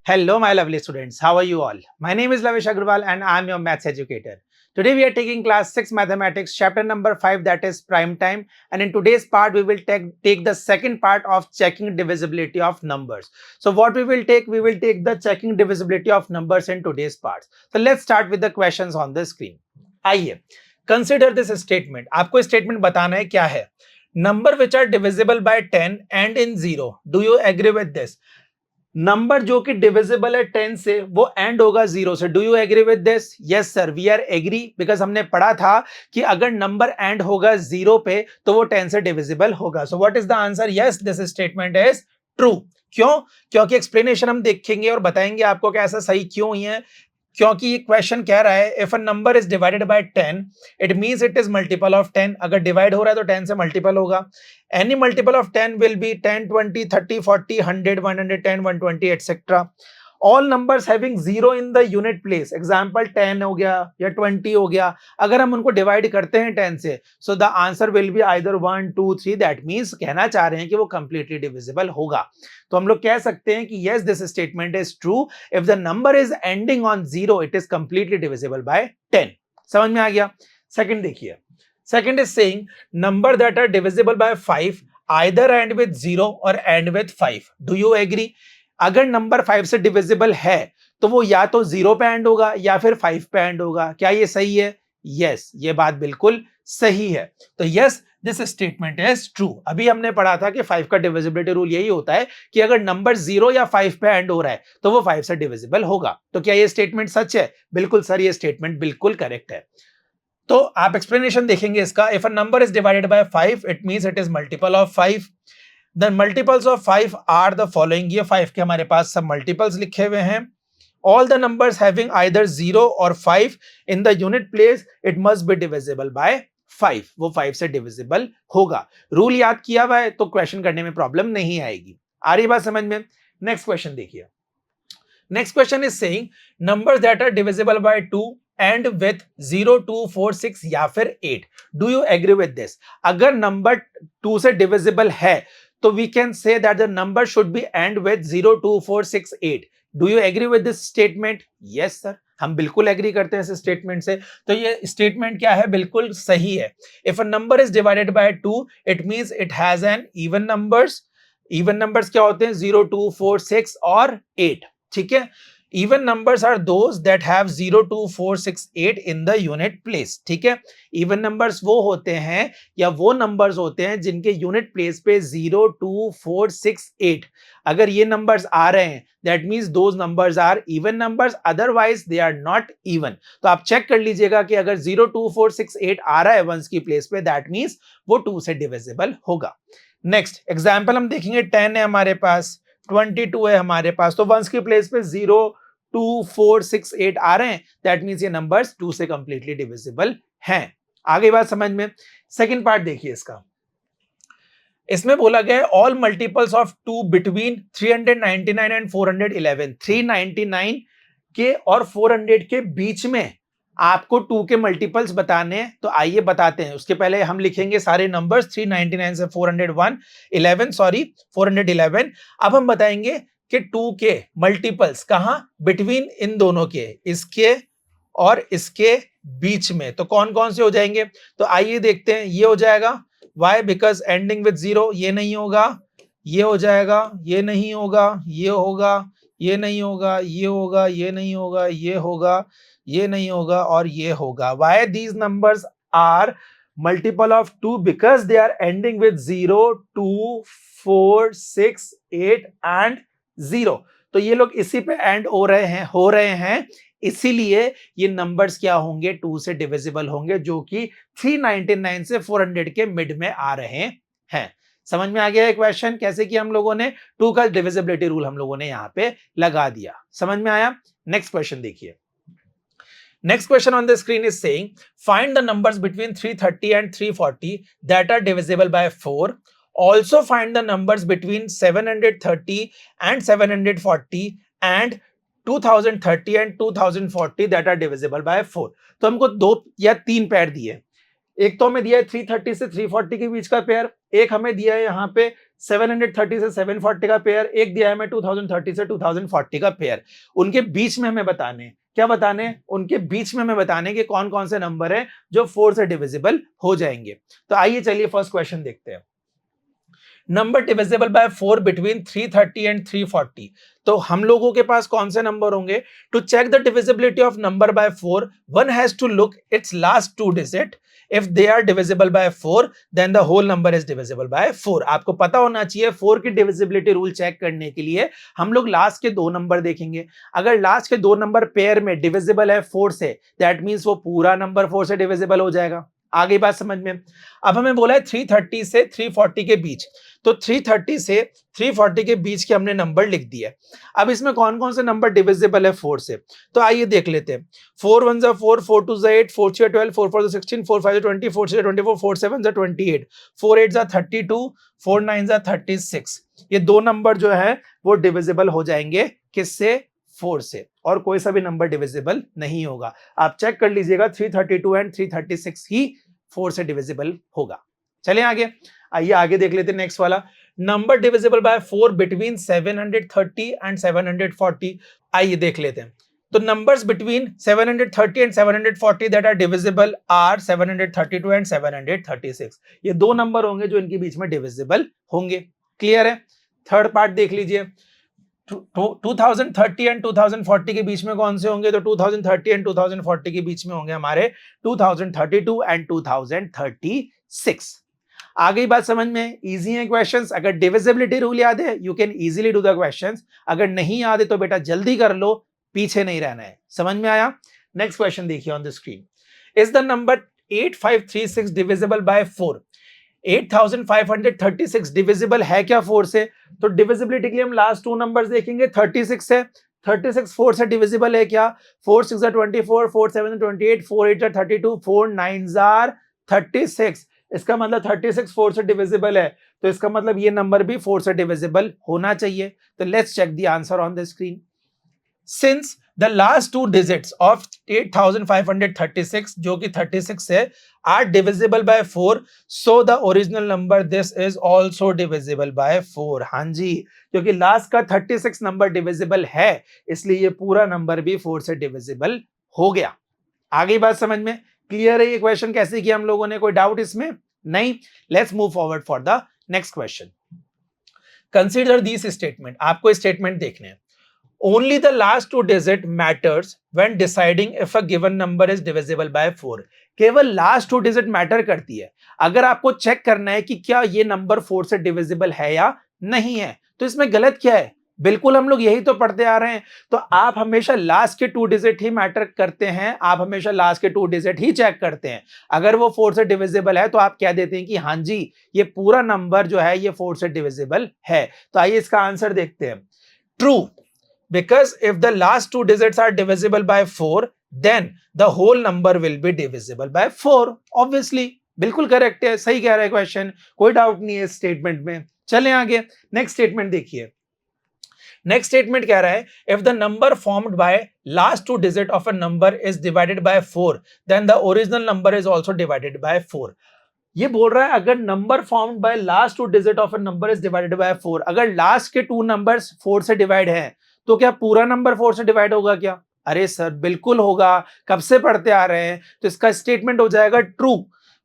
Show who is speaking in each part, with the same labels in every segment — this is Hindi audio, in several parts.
Speaker 1: Hello, my lovely students. How are you all? My name is Lavish Agrawal and I am your maths educator. Today we are taking class 6 mathematics chapter number 5, that is prime time, and in today's part we will take the second part of checking divisibility of numbers. So what we will take the checking divisibility of numbers in today's part. So let's start with the questions on the screen. आइए, consider this statement. आपको statement बताना है क्या है. Number which are divisible by 10 and in 0. Do you agree with this? Number जो कि डिविजिबल है 10 से वो एंड होगा 0 से. Do you agree with this? Yes sir, we are agree, because हमने पढ़ा था कि अगर नंबर एंड होगा 0 पे तो वो 10 से डिविजिबल होगा. So what is the answer? Yes, this statement is true. क्यों? क्योंकि एक्सप्लेनेशन हम देखेंगे और बताएंगे आपको कि ऐसा सही क्यों ही है. क्योंकि ये क्वेश्चन कह रहा है if a number is divided bye 10 it means it is multiple of 10. अगर डिवाइड हो रहा है तो 10 से मल्टीपल होगा. Any multiple of 10 will be 10, 20, 30, 40, 100, 110, 120 etcetera. All numbers having 0 in the unit place. Example 10 हो गया या 20 हो गया, अगर हम उनको डिवाइड करते हैं 10 से, so the answer will be either 1, 2, 3. That means कहना चाह रहे हैं कि वो कंप्लीटली डिविजिबल होगा. तो हम लोग कह सकते हैं कि yes, this statement is true. If the number is ending on 0, it is completely divisible by 10. समझ में आ गया? सेकंड देखिए. Second is saying number that are divisible by 5 either end with 0 or end with 5. Do you agree? अगर नंबर 5 से डिविजिबल है तो वो या तो 0 पे एंड होगा या फिर 5 पे एंड होगा. क्या ये सही है? यस, ये बात बिल्कुल सही है. तो yes, this statement is true. अभी हमने पढ़ा था कि 5 का डिविजिबिलिटी रूल यही होता है कि अगर नंबर 0 या 5 पे एंड हो रहा है तो वो 5 से डिविजिबल होगा. तो क्या ये स्टेटमेंट सच है? बिल्कुल सर, ये स्टेटमेंट बिल्कुल करेक्ट है. तो आप एक्सप्लेनेशन देखेंगे इसका. If a number is divided by 5 it means it is multiple of 5. The multiples of 5 are the following. ये 5 के हमारे पास सब मल्टीपल्स लिखे हुए हैं. All the numbers having either 0 or 5 in the unit place, it must be divisible by 5. वो 5 से divisible होगा. रूल याद किया हुआ है तो क्वेश्चन करने में प्रॉब्लम नहीं आएगी. आ रही बात समझ में? नेक्स्ट क्वेश्चन देखिए. Next question is saying numbers that are divisible by 2 end with 0, 2, 4, 6 या फिर 8. Do you agree with this? अगर नंबर 2 से डिविजिबल है तो we can say that the number should be end with 0, 2, 4, 6, 8. Do you agree with this statement? Yes sir, हम बिल्कुल एग्री करते हैं इस स्टेटमेंट से. तो ये स्टेटमेंट क्या है? बिल्कुल सही है. If a number is divided bye 2 it means it has an even numbers. Even numbers क्या होते हैं? 0, 2, 4, 6 और 8. ठीक है. Even numbers are those that have 0, 2, 4, 6, 8 in the unit place. ठीक है. Even numbers वो होते हैं या वो numbers होते हैं जिनके unit place पे 0, 2, 4, 6, 8. अगर ये numbers आ रहे हैं that means those numbers are even numbers, otherwise they are not even. तो आप चेक कर लीजिएगा कि अगर 0, 2, 4, 6, 8 आ रहा है वंस की प्लेस पे that means वो 2 से divisible होगा. नेक्स्ट एग्जाम्पल हम देखेंगे. 10 है हमारे पास, 22 है हमारे पास, तो वंस की प्लेस पे 0, 2, 4, 6, 8 आ रहे हैं. दैट मींस ये नंबर्स 2 से कंप्लीटली डिविजिबल हैं. आगे बात समझ में? सेकंड पार्ट देखिए इसका. इसमें बोला गया है all multiples of 2 between 399 and 411. 399 के और 400 के बीच में आपको 2 के मल्टीपल्स बताने हैं. तो आइए बताते हैं. उसके पहले हम लिखेंगे सारे नंबर्स. 399 से 411. अब हम बताएंगे कि 2 के मल्टीपल्स कहां? बिटवीन इन दोनों के, इसके और इसके बीच में. तो कौन कौन से हो जाएंगे? तो आइए देखते हैं. ये हो जाएगा. वाई? Because ending with 0. ये नहीं होगा. ये हो जाएगा. ये नहीं होगा. ये होगा. ये नहीं होगा. ये होगा. ये नहीं होगा. ये होगा. ये नहीं होगा और ये होगा. Why these numbers are multiple of 2? Because they are ending with 0, 2, 4, 6, 8 and 0. तो ये लोग इसी पे एंड हो रहे हैं. इसीलिए ये नंबर्स क्या होंगे? 2 से डिविजिबल होंगे, जो कि 399 से 400 के मिड में आ रहे हैं. समझ में आ गया है क्वेश्चन कैसे किया हम लोगों ने? 2 का डिविजिबिलिटी रूल हम लोगों ने यहाँ पे लगा दिया. समझ में आया? नेक्स्ट क्वेश्चन देखिए. Next question on the screen is saying find the numbers between 330 and 340 that are divisible by 4. Also find the numbers between 730 and 740 and 2030 and 2040 that are divisible by 4. तो हमको 2 या 3 पेयर दिए. एक तो हमें दिया है 330 से 340 के बीच का पेयर. एक हमें दिया है यहाँ पे 730 से 740 का पेयर, एक दिया है हमें 2030 से 2040 का पेयर। उनके बीच में हमें बताने, क्या बताने, उनके बीच में हमें बताने कि कौन कौन से नंबर है जो 4 से डिविजिबल हो जाएंगे। तो आइए चलिए फर्स्ट क्वेश्चन देखते हैं। Number divisible by 4 between 330 and 340। तो हम लोगों के पास कौन से नंबर होंगे? To check the divisibility of number by 4, one has to look its last two digit. If they are divisible by 4 then the whole number is divisible by 4। आपको पता होना चाहिए 4 की डिविजिबिलिटी रूल चेक करने के लिए हम लोग लास्ट के दो नंबर देखेंगे। अगर लास्ट के दो नंबर पेयर में डिविजिबल है 4 से, दैट मींस वो पूरा नंबर 4 से डिविजिबल हो जाएगा। आगे बात समझ में। अब हमें बोला है 330 से 340 के बीच, तो 330 से 340 के बीच के हमने नंबर लिख दिया। अब इसमें कौन कौन से नंबर डिविजिबल है 4 से, तो आइए देख लेते हैं। 4 1 जा 4, 4 2 जा 8, 4 3 12, 4 4 जा 16, 4 5 जा 20, 4 6 जा 24, 4 7 जा 28, 4 8 जा 32, 4 9 जा 36। ये दो नंबर जो है वो डिविजिबल हो जाएंगे किससे? 4 से, और कोई सा भी नंबर डिविजिबल नहीं होगा। आप चेक कर लीजिएगा 332 एंड 336 ही 4 से डिविजिबल होगा। चलिए आगे, आइए आगे देख लेते हैं नेक्स्ट वाला। Number divisible by 4 between 730 and 740। आइए देख लेते हैं। तो numbers between 730 and 740 that are divisible are 732 and 736। ये दो नंबर होंगे जो इनके बीच में डिविजिबल होंगे। क्लियर है? थर्ड पार्ट देख लीजिए। 2030 एंड 2040 के बीच में कौन से होंगे? तो 2030 एंड 2040 के बीच में होंगे हमारे 2032 एंड 2036। आ गई बात समझ में? इजी है क्वेश्चंस। अगर डिविजिबिलिटी रूल याद है you can easily do the questions, अगर नहीं याद है तो बेटा जल्दी कर लो, पीछे नहीं रहना है। समझ में आया? नेक्स्ट क्वेश्चन देखिए on the screen. Is the number 8536 divisible by 4? 8536 divisible है क्या 4 से? तो डिविजिबिलिटी के लिए हम लास्ट टू नंबर्स देखेंगे। 36 है, 36 4 से डिविजिबल है क्या? 4 6 are 24, 4 7 are 28, 4 8 are 32, 4 9 are 36। इसका मतलब 36 4 से डिविजिबल है, तो इसका मतलब ये नंबर भी 4 से डिविजिबल होना चाहिए। तो let's check the answer on the screen. Since the last two digits of 8536 जो कि 36 है are divisible by 4, so the original number this is also divisible by 4। हाँ जी, क्योंकि लास्ट का 36 नंबर डिविजिबल है, इसलिए ये पूरा नंबर भी 4 से डिविजिबल हो गया। आगे बात समझ में? क्लियर है ये क्वेश्चन कैसे किया हम लोगों ने? कोई डाउट इसमें? नहीं। Let's move forward for the next question. Consider this statement. आपको स्टेटमेंट देखने हैं। Only the last two digit matters when deciding if a given number is divisible by 4। केवल लास्ट टू डिजिट मैटर करती है अगर आपको चेक करना है कि क्या ये नंबर 4 से डिविजिबल है या नहीं है। तो इसमें गलत क्या है? बिल्कुल हम लोग यही तो पढ़ते आ रहे हैं। तो आप हमेशा लास्ट के टू डिजिट ही मैटर करते हैं, आप हमेशा लास्ट के टू डिजिट ही चेक करते हैं। अगर वो 4 से डिविजिबल है तो आप कह देते हैं कि हाँ जी ये पूरा नंबर जो है ये 4 से डिविजिबल है। तो आइए इसका आंसर देखते हैं। True, because if the last two digits are divisible by 4 then the whole number will be divisible by 4। obviously बिल्कुल करेक्ट है, सही कह रहा है क्वेश्चन, कोई डाउट नहीं है इस स्टेटमेंट में। चलें आगे, नेक्स्ट स्टेटमेंट देखिए। नेक्स्ट स्टेटमेंट कह रहा है if the number formed by last two digit of a number is divided by 4 then the original number is also divided by 4। ये बोल रहा है अगर number formed by last two digit of a number is divided by 4, अगर लास्ट के टू नंबर्स 4 से डिवाइड हैं तो क्या पूरा नंबर 4 से डिवाइड होगा क्या? अरे सर बिल्कुल होगा, कब से पढ़ते आ रहे हैं। तो इसका स्टेटमेंट हो जाएगा true,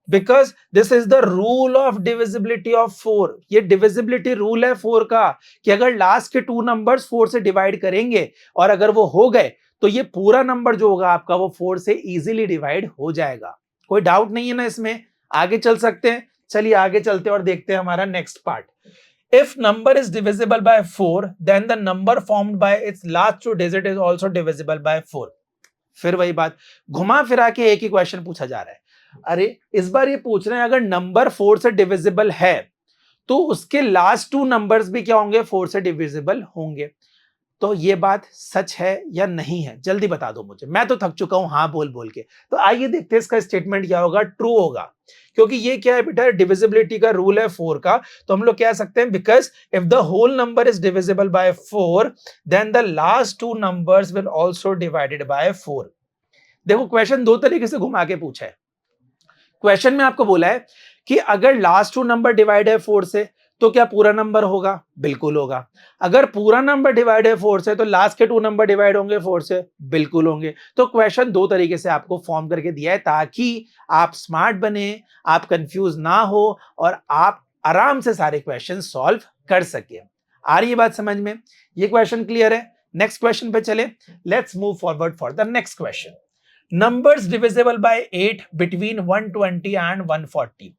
Speaker 1: because this is the rule of divisibility of 4। ये डिविजिबिलिटी रूल है 4 का कि अगर लास्ट के टू नंबर्स 4 से डिवाइड करेंगे और अगर वो हो गए तो ये पूरा नंबर जो होगा आपका वो 4 से इजीली डिवाइड हो जाएगा। कोई डाउट नहीं है ना इसमें? आगे चल सकते हैं। चलिए आगे चलते हैं और देखते हैं हमारा next part. If number is divisible by 4, then the number formed by its last two digit is also divisible by 4। फिर वही बात, घुमा फिरा के एक ही क्वेश्चन पूछा जा रहा है। अरे इस बार ये पूछ रहे हैं अगर नंबर 4 से डिविजिबल है तो उसके लास्ट टू नंबर्स भी क्या होंगे? 4 से डिविजिबल होंगे। तो ये बात सच है या नहीं है? जल्दी बता दो मुझे, मैं तो थक चुका हूं हाँ बोल बोल के। तो आइए देखते हैं इसका स्टेटमेंट क्या होगा। ट्रू होगा, क्योंकि ये क्या है बेटा? डिविजिबिलिटी का रूल है 4 का। तो हम लोग कह सकते हैं because if the whole number is divisible by 4 then the last two numbers will also divided by 4। देखो क्वेश्चन दो तरीके से घुमा के पूछा है। क्वेश्चन में आपको बोला है कि अगर लास्ट टू नंबर डिवाइड है 4 से तो क्या पूरा नंबर होगा? बिल्कुल होगा। अगर पूरा नंबर डिवाइड है 4 से तो लास्ट के 2 नंबर डिवाइड होंगे 4 से? बिल्कुल होंगे। तो क्वेश्चन दो तरीके से आपको फॉर्म करके दिया है ताकि आप स्मार्ट बने, आप कंफ्यूज ना हो और आप आराम से सारे क्वेश्चन सॉल्व कर सके। आ रही है बात समझ में? ये क्वेश्चन क्लियर है? नेक्स्ट क्वेश्चन पे चले। Let's move forward for the next question. Numbers divisible by 8 between 120 and 140।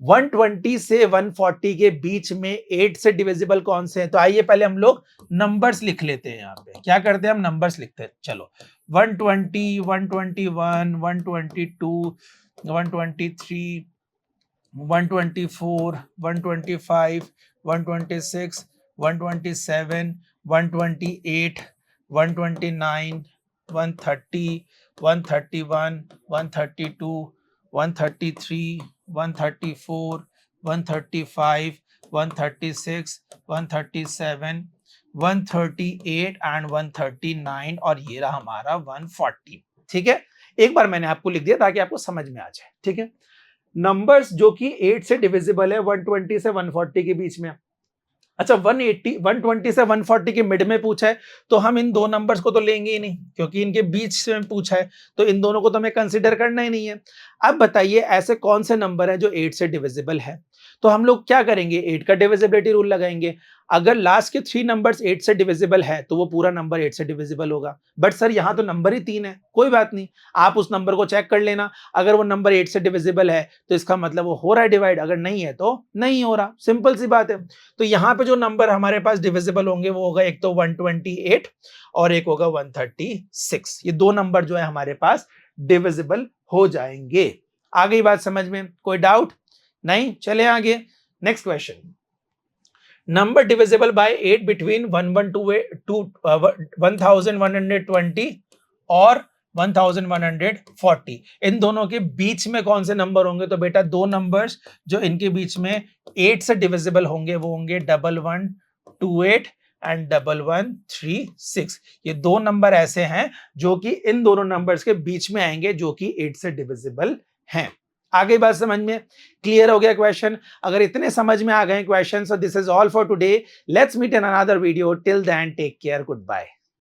Speaker 1: 120 से 140 के बीच में 8 से डिविजिबल कौन से हैं? तो आइए पहले हम लोग नंबर्स लिख लेते हैं। यहाँ पे क्या करते हैं? हम नंबर्स लिखते हैं। चलो 120, 121, 122, 123, 124, 125, 126, 127, 128, 129, 130, 131, 132, 133, 134, 135, 136, 137, 138 एंड 139 और ये रहा हमारा 140। ठीक है, एक बार मैंने आपको लिख दिया ताकि आपको समझ में आ जाए। ठीक है, नंबर्स जो कि 8 से डिविजिबल है 120 से 140 के बीच में। अच्छा 120 से 140 के मिड में पूछा है तो हम इन दो नंबर्स को तो लेंगे ही नहीं क्योंकि इनके बीच में पूछा है, तो इन दोनों को तो हमें कंसीडर करना ही नहीं है। अब बताइए ऐसे कौन से नंबर है जो 8 से डिविजिबल है? तो हम लोग क्या करेंगे? 8 का डिविजिबिलिटी रूल लगाएंगे। अगर लास्ट के 3 नंबर्स 8 से डिविजिबल है तो वो पूरा नंबर 8 से डिविजिबल होगा। बट सर यहाँ तो नंबर ही 3 है। कोई बात नहीं, आप उस नंबर को चेक कर लेना। अगर वो नंबर 8 से डिविजिबल है तो इसका मतलब वो हो रहा है डिवाइड, अगर नहीं है तो नहीं हो रहा। सिंपल सी बात है। तो यहाँ पे जो नंबर हमारे पास डिविजिबल होंगे वो होगा एक तो 128 और एक होगा 136। ये दो नंबर जो है हमारे पास डिविजिबल हो जाएंगे। आ गई बात समझ में? कोई डाउट नहीं? चले आगे। Next question. Number divisible bye 8 between 1120 और 1140, इन दोनों के बीच में कौन से नंबर होंगे? तो बेटा दो नंबर्स जो इनके बीच में 8 से डिविजिबल होंगे वो होंगे 1128 एंड 1136। ये दो नंबर ऐसे हैं जो कि इन दोनों नंबर्स के बीच में आएंगे जो कि 8 से डिविजिबल हैं। आगे बात समझ में? क्लियर हो गया क्वेश्चन? अगर इतने समझ में आ गए question, so this is all for today. Let's meet in another video. Till then take care, good bye.